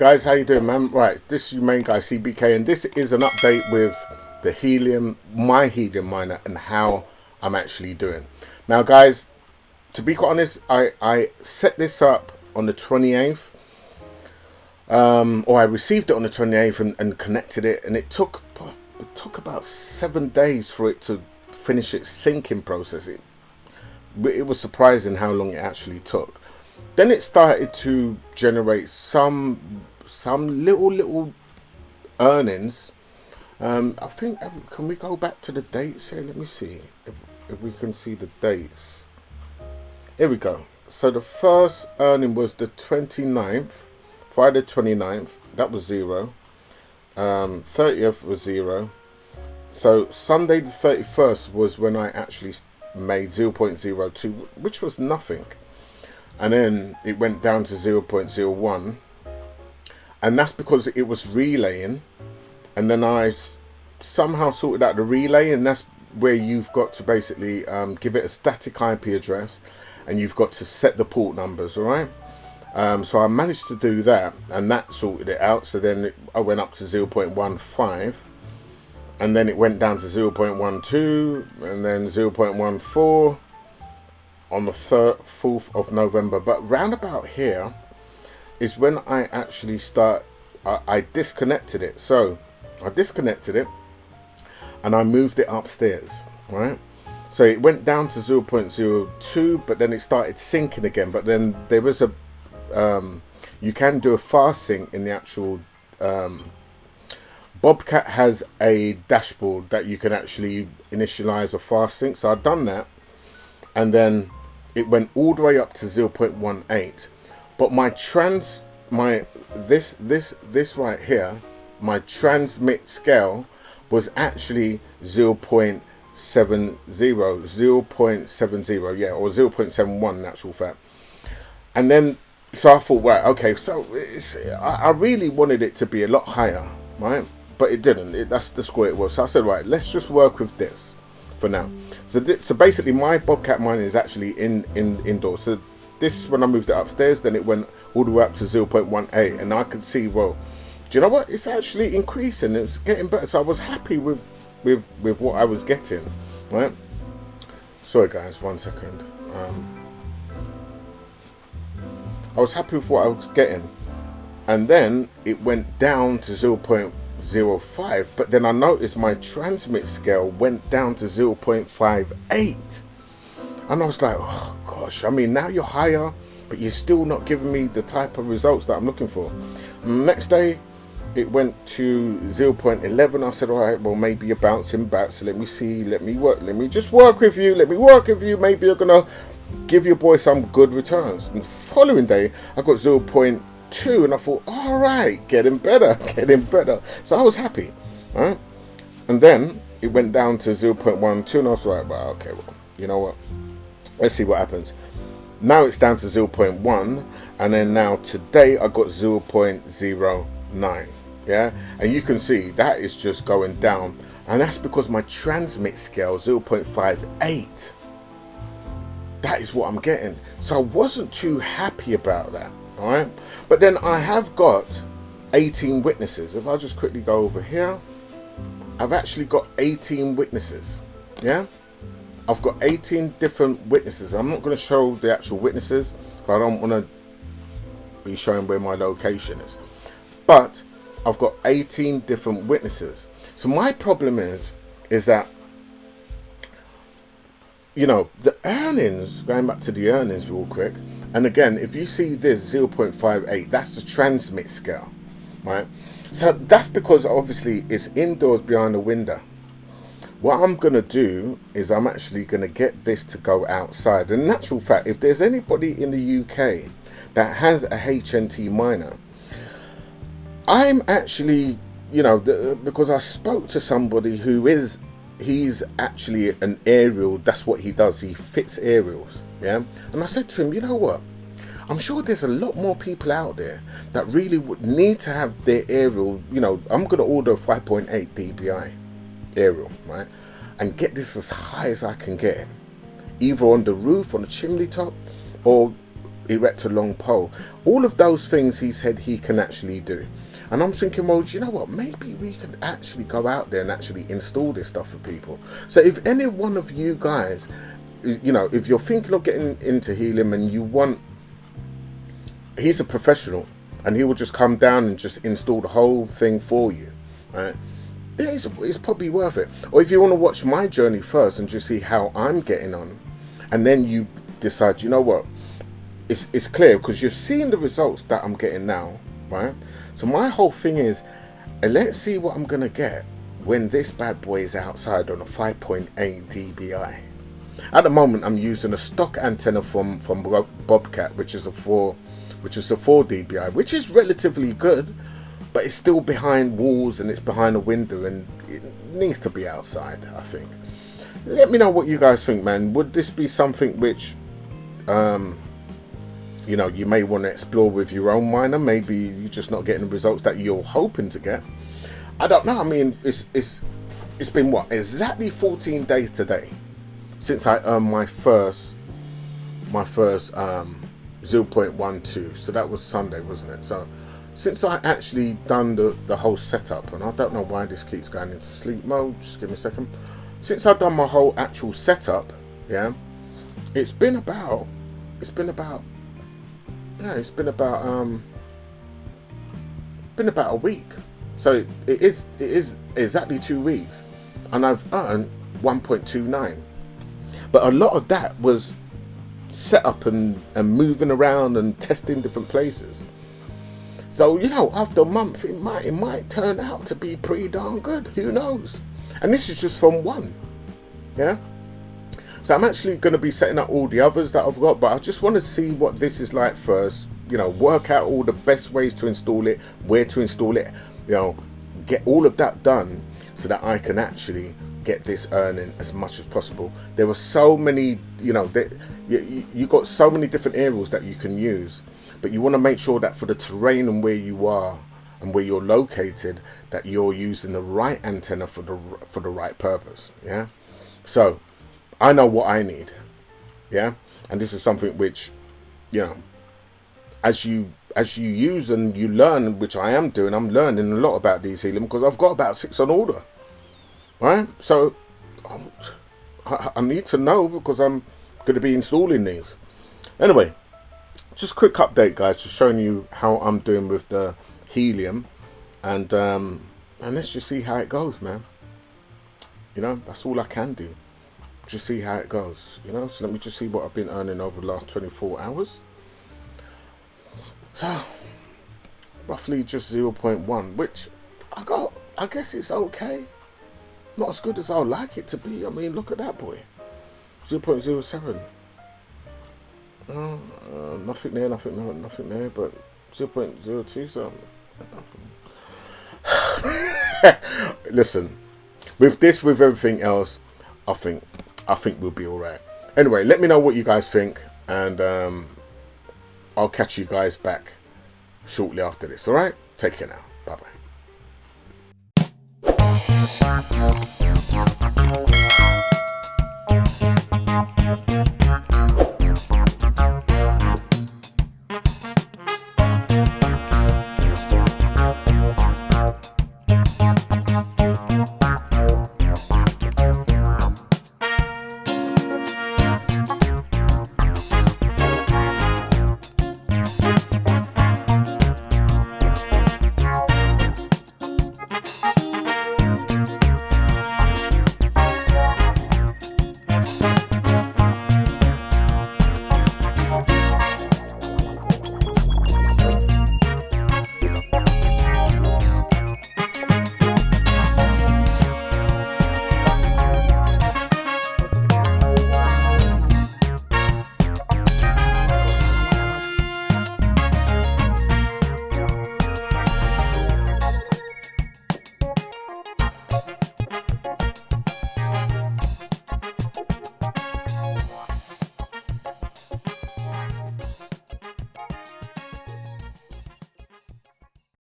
Guys, how you doing, man? Right, this is your main guy, CBK, and this is an update with the Helium, my Helium miner, and how I'm actually doing. Now, guys, to be quite honest, I set this up on the 28th, or I received it on the 28th and connected it, and it took about 7 days for it to finish its syncing process. It was surprising how long it actually took. Then it started to generate some little earnings. I think, can we go back to the dates here? Let me see if we can see the dates. Here we go. So the first earning was the 29th, Friday 29th. That was 0. 30th was 0. So Sunday the 31st was when I actually made 0.02, which was nothing. And then it went down to 0.01. And that's because it was relaying. And then I somehow sorted out the relay. And that's where you've got to basically give it a static IP address. And you've got to set the port numbers, all right? So I managed to do that. And that sorted it out. So then I went up to 0.15. And then it went down to 0.12. And then 0.14. On the 4th of November. But round about here is when I actually I disconnected it. So I disconnected it and I moved it upstairs, right? So it went down to 0.02, but then it started syncing again. But then there was a you can do a fast sync in the actual Bobcat has a dashboard that you can actually initialize a fast sync. So I've done that, and then it went all the way up to 0.18, but this right here, my transmit scale was actually 0.70, 0.70, yeah, or 0.71 in actual fact. And then so I thought, right, okay, so I really wanted it to be a lot higher, right? But it didn't. That's the score it was. So I said, right, let's just work with this for now. So basically my Bobcat mine is actually indoors. So this, when I moved it upstairs, then it went all the way up to 0.18, and I could see, well, do you know what, it's actually increasing, it's getting better. So I was happy with what I was getting, right? Sorry guys, 1 second. I was happy with what I was getting, and then it went down to 0.05, but then I noticed my transmit scale went down to 0.58, and I was like, oh gosh, I mean, now you're higher, but you're still not giving me the type of results that I'm looking for. And the next day it went to 0.11. I said, all right, well, maybe you're bouncing back, so let me see, let me just work with you, maybe you're gonna give your boy some good returns. And the following day I got 0.2, and I thought, all right, getting better. So I was happy, right? And then it went down to 0.12, and I was like, well, okay, well, you know what, let's see what happens. Now it's down to 0.1, and then now today I got 0.09, yeah, and you can see that is just going down, and that's because my transmit scale 0.58. That is what I'm getting. So I wasn't too happy about that, all right? But then I have got 18 witnesses. If I just quickly go over here, I've actually got 18 witnesses, yeah? I've got 18 different witnesses. I'm not going to show the actual witnesses because I don't want to be showing where my location is. But I've got 18 different witnesses. So my problem is that, you know, the earnings, going back to the earnings real quick, and again, if you see this 0.58, that's the transmit scale, right? So that's because obviously it's indoors behind the window. What I'm going to do is I'm actually going to get this to go outside. And in actual fact, if there's anybody in the UK that has a HNT miner, I'm actually, you know, because I spoke to somebody he's actually an aerial, that's what he does, he fits aerials, yeah? And I said to him, you know what, I'm sure there's a lot more people out there that really would need to have their aerial, you know, I'm going to order a 5.8 dBi aerial, right, and get this as high as I can get, either on the roof, on the chimney top, or erect a long pole. All of those things he said he can actually do. And I'm thinking, well, do you know what? Maybe we could actually go out there and actually install this stuff for people. So if any one of you guys, you know, if you're thinking of getting into Helium and you want, he's a professional and he will just come down and just install the whole thing for you, right? It's probably worth it. Or if you want to watch my journey first and just see how I'm getting on, and then you decide, you know what, it's clear because you're seeing the results that I'm getting now, right? So my whole thing is, let's see what I'm gonna get when this bad boy is outside on a 5.8 dBi. At the moment, I'm using a stock antenna from Bobcat, which is a 4 dBi, which is relatively good, but it's still behind walls and it's behind a window and it needs to be outside, I think. Let me know what you guys think, man. Would this be something which, you know, you may want to explore with your own miner? Maybe you're just not getting the results that you're hoping to get. I don't know. I mean, it's been what, exactly 14 days today since I earned my first 0.12. So that was Sunday, wasn't it? So since I actually done the whole setup, and I don't know why this keeps going into sleep mode, just give me a second. Since I've done my whole actual setup, yeah, it's been about a week. So it is exactly 2 weeks, and I've earned 1.29. But a lot of that was set up and moving around and testing different places. So, you know, after a month, it might turn out to be pretty darn good. Who knows? And this is just from one. Yeah. So I'm actually going to be setting up all the others that I've got, but I just want to see what this is like first. You know, work out all the best ways to install it, where to install it. You know, get all of that done so that I can actually get this earning as much as possible. There were so many, you know, you got so many different areas that you can use, but you want to make sure that for the terrain and where you are and where you're located, that you're using the right antenna for the right purpose. Yeah. So I know what I need. Yeah. And this is something which, you know, as you use and you learn, which I am doing, I'm learning a lot about these Helium because I've got about 6 on order. Right, so I need to know because I'm going to be installing these. Anyway, just a quick update, guys, just showing you how I'm doing with the Helium, and let's just see how it goes, man. You know, that's all I can do. Just see how it goes. You know, so let me just see what I've been earning over the last 24 hours. So roughly just 0.1, which I guess it's okay. Not as good as I'd like it to be. I mean, look at that boy. 0.07. Nothing there, nothing there, but 0.02 something. Listen, with everything else, I think we'll be alright. Anyway, let me know what you guys think, and I'll catch you guys back shortly after this. Alright? Take care now. Bye bye.